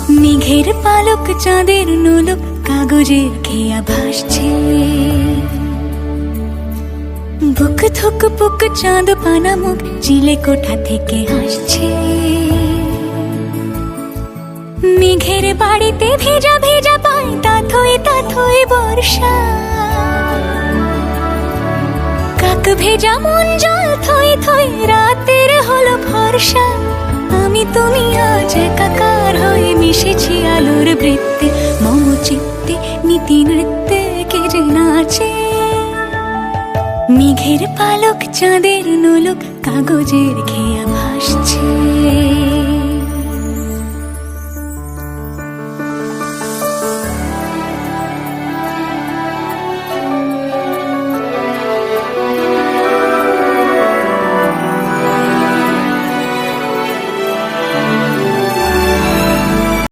মেঘের পালক চাঁদের নোলক কাগজের খেয়া ভাসছে। বুক থুক পুক চাঁদ পানা মুখ চিলে কোঠা থেকে হাসছে। মেঘের বাড়িতে ভেজা ভেজা পায় তাথই বর্ষা। কাক ভেজা মন জল থই থই রাতের হলো ভরসা। আমি তুমি আজ একাকার হয়ে মিশেছি আলোর বৃত্তে, মম চিত্তে নীতি নৃত্যে কে যে নাচে। মেঘের পালক চাঁদের নোলক কাগজের খেয়া ভাসছে।